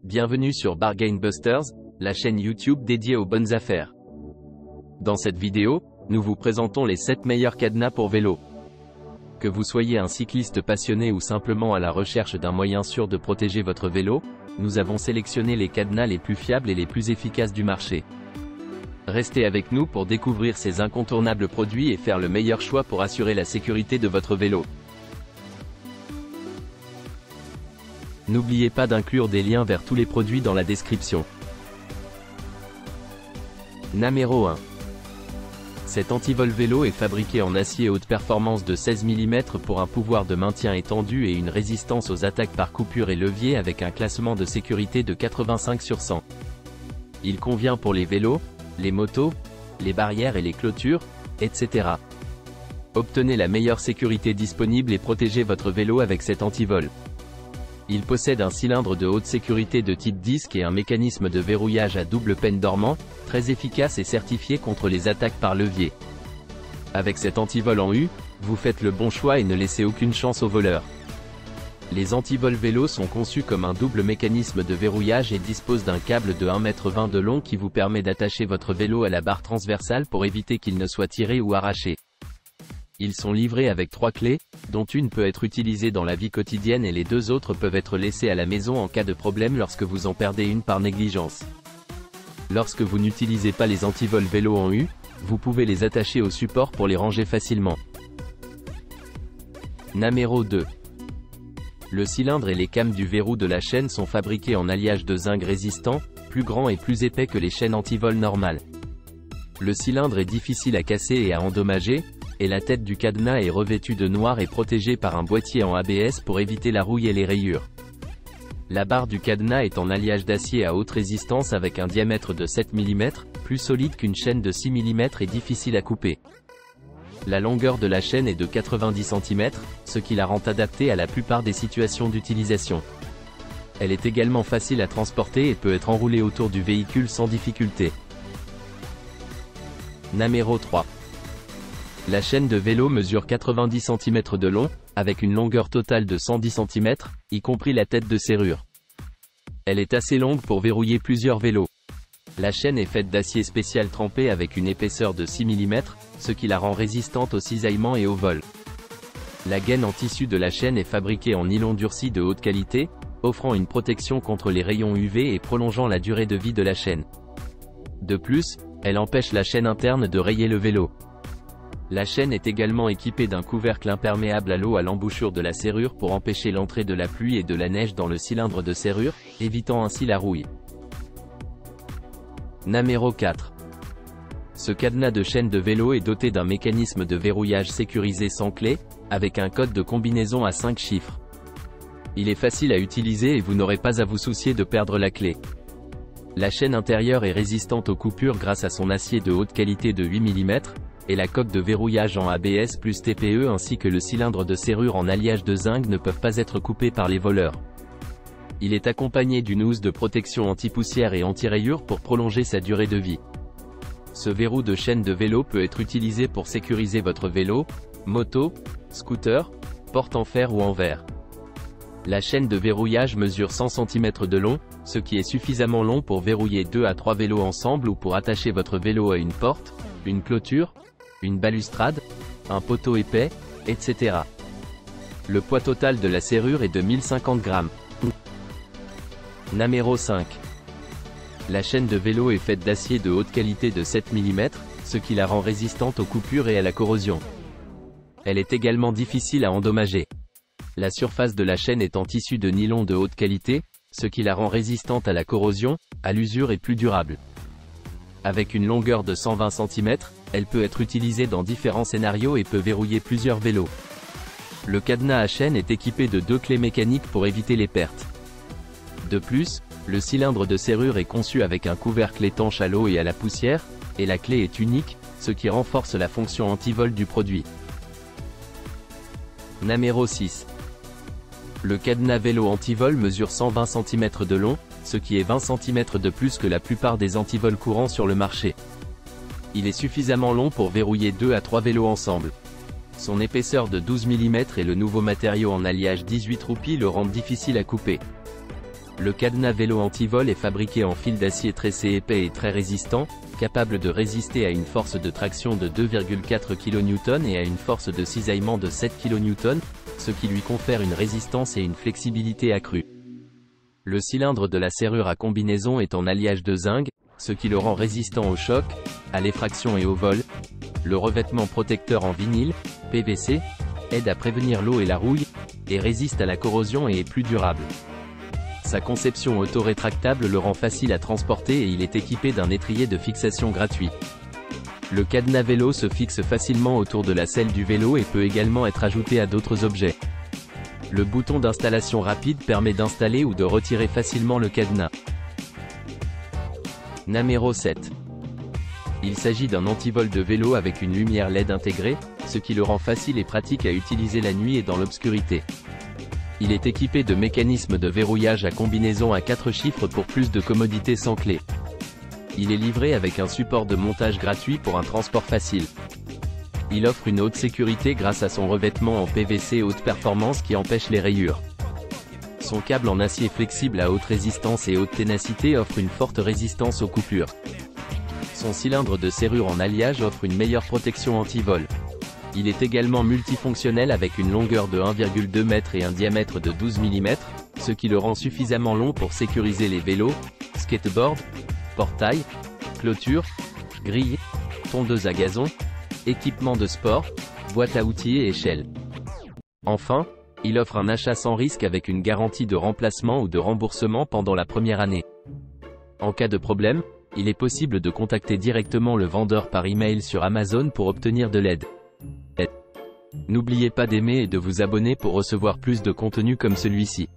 Bienvenue sur Bargain Busters, la chaîne YouTube dédiée aux bonnes affaires. Dans cette vidéo, nous vous présentons les 7 meilleurs cadenas pour vélo. Que vous soyez un cycliste passionné ou simplement à la recherche d'un moyen sûr de protéger votre vélo, nous avons sélectionné les cadenas les plus fiables et les plus efficaces du marché. Restez avec nous pour découvrir ces incontournables produits et faire le meilleur choix pour assurer la sécurité de votre vélo. N'oubliez pas d'inclure des liens vers tous les produits dans la description. Numéro 1. Cet antivol vélo est fabriqué en acier haute performance de 16 mm pour un pouvoir de maintien étendu et une résistance aux attaques par coupure et levier avec un classement de sécurité de 85 sur 100. Il convient pour les vélos, les motos, les barrières et les clôtures, etc. Obtenez la meilleure sécurité disponible et protégez votre vélo avec cet antivol. Il possède un cylindre de haute sécurité de type disque et un mécanisme de verrouillage à double peine dormant, très efficace et certifié contre les attaques par levier. Avec cet antivol en U, vous faites le bon choix et ne laissez aucune chance aux voleurs. Les antivols vélo sont conçus comme un double mécanisme de verrouillage et disposent d'un câble de 1,20 m de long qui vous permet d'attacher votre vélo à la barre transversale pour éviter qu'il ne soit tiré ou arraché. Ils sont livrés avec 3 clés, dont une peut être utilisée dans la vie quotidienne et les 2 autres peuvent être laissées à la maison en cas de problème lorsque vous en perdez une par négligence. Lorsque vous n'utilisez pas les antivols vélo en U, vous pouvez les attacher au support pour les ranger facilement. Numéro 2. Le cylindre et les cames du verrou de la chaîne sont fabriqués en alliage de zinc résistant, plus grand et plus épais que les chaînes antivol normales. Le cylindre est difficile à casser et à endommager, et la tête du cadenas est revêtue de noir et protégée par un boîtier en ABS pour éviter la rouille et les rayures. La barre du cadenas est en alliage d'acier à haute résistance avec un diamètre de 7 mm, plus solide qu'une chaîne de 6 mm et difficile à couper. La longueur de la chaîne est de 90 cm, ce qui la rend adaptée à la plupart des situations d'utilisation. Elle est également facile à transporter et peut être enroulée autour du véhicule sans difficulté. Numéro 3. La chaîne de vélo mesure 90 cm de long, avec une longueur totale de 110 cm, y compris la tête de serrure. Elle est assez longue pour verrouiller plusieurs vélos. La chaîne est faite d'acier spécial trempé avec une épaisseur de 6 mm, ce qui la rend résistante au cisaillement et au vol. La gaine en tissu de la chaîne est fabriquée en nylon durci de haute qualité, offrant une protection contre les rayons UV et prolongeant la durée de vie de la chaîne. De plus, elle empêche la chaîne interne de rayer le vélo. La chaîne est également équipée d'un couvercle imperméable à l'eau à l'embouchure de la serrure pour empêcher l'entrée de la pluie et de la neige dans le cylindre de serrure, évitant ainsi la rouille. Numéro 4. Ce cadenas de chaîne de vélo est doté d'un mécanisme de verrouillage sécurisé sans clé, avec un code de combinaison à 5 chiffres. Il est facile à utiliser et vous n'aurez pas à vous soucier de perdre la clé. La chaîne intérieure est résistante aux coupures grâce à son acier de haute qualité de 8 mm, et la coque de verrouillage en ABS plus TPE ainsi que le cylindre de serrure en alliage de zinc ne peuvent pas être coupés par les voleurs. Il est accompagné d'une housse de protection anti-poussière et anti-rayures pour prolonger sa durée de vie. Ce verrou de chaîne de vélo peut être utilisé pour sécuriser votre vélo, moto, scooter, porte en fer ou en verre. La chaîne de verrouillage mesure 100 cm de long, ce qui est suffisamment long pour verrouiller 2 à 3 vélos ensemble ou pour attacher votre vélo à une porte, une clôture, une balustrade, un poteau épais, etc. Le poids total de la serrure est de 1050 g. Numéro 5. La chaîne de vélo est faite d'acier de haute qualité de 7 mm, ce qui la rend résistante aux coupures et à la corrosion. Elle est également difficile à endommager. La surface de la chaîne est en tissu de nylon de haute qualité, ce qui la rend résistante à la corrosion, à l'usure et plus durable. Avec une longueur de 120 cm, elle peut être utilisée dans différents scénarios et peut verrouiller plusieurs vélos. Le cadenas à chaîne est équipé de 2 clés mécaniques pour éviter les pertes. De plus, le cylindre de serrure est conçu avec un couvercle étanche à l'eau et à la poussière, et la clé est unique, ce qui renforce la fonction anti-vol du produit. Numéro 6. Le cadenas vélo anti-vol mesure 120 cm de long, ce qui est 20 cm de plus que la plupart des antivols courants sur le marché. Il est suffisamment long pour verrouiller 2 à 3 vélos ensemble. Son épaisseur de 12 mm et le nouveau matériau en alliage 18 roupies le rendent difficile à couper. Le cadenas vélo anti-vol est fabriqué en fil d'acier tressé épais et très résistant, capable de résister à une force de traction de 2,4 kN et à une force de cisaillement de 7 kN, ce qui lui confère une résistance et une flexibilité accrues. Le cylindre de la serrure à combinaison est en alliage de zinc, ce qui le rend résistant au choc, à l'effraction et au vol. Le revêtement protecteur en vinyle, PVC, aide à prévenir l'eau et la rouille, et résiste à la corrosion et est plus durable. Sa conception auto-rétractable le rend facile à transporter et il est équipé d'un étrier de fixation gratuit. Le cadenas vélo se fixe facilement autour de la selle du vélo et peut également être ajouté à d'autres objets. Le bouton d'installation rapide permet d'installer ou de retirer facilement le cadenas. Namero 7. Il s'agit d'un antivol de vélo avec une lumière LED intégrée, ce qui le rend facile et pratique à utiliser la nuit et dans l'obscurité. Il est équipé de mécanismes de verrouillage à combinaison à 4 chiffres pour plus de commodité sans clé. Il est livré avec un support de montage gratuit pour un transport facile. Il offre une haute sécurité grâce à son revêtement en PVC haute performance qui empêche les rayures. Son câble en acier flexible à haute résistance et haute ténacité offre une forte résistance aux coupures. Son cylindre de serrure en alliage offre une meilleure protection anti-vol. Il est également multifonctionnel avec une longueur de 1,2 m et un diamètre de 12 mm, ce qui le rend suffisamment long pour sécuriser les vélos, skateboard, portail, clôture, grille, tondeuse à gazon, équipement de sport, boîte à outils et échelle. Enfin, il offre un achat sans risque avec une garantie de remplacement ou de remboursement pendant la première année. En cas de problème, il est possible de contacter directement le vendeur par email sur Amazon pour obtenir de l'aide. N'oubliez pas d'aimer et de vous abonner pour recevoir plus de contenu comme celui-ci.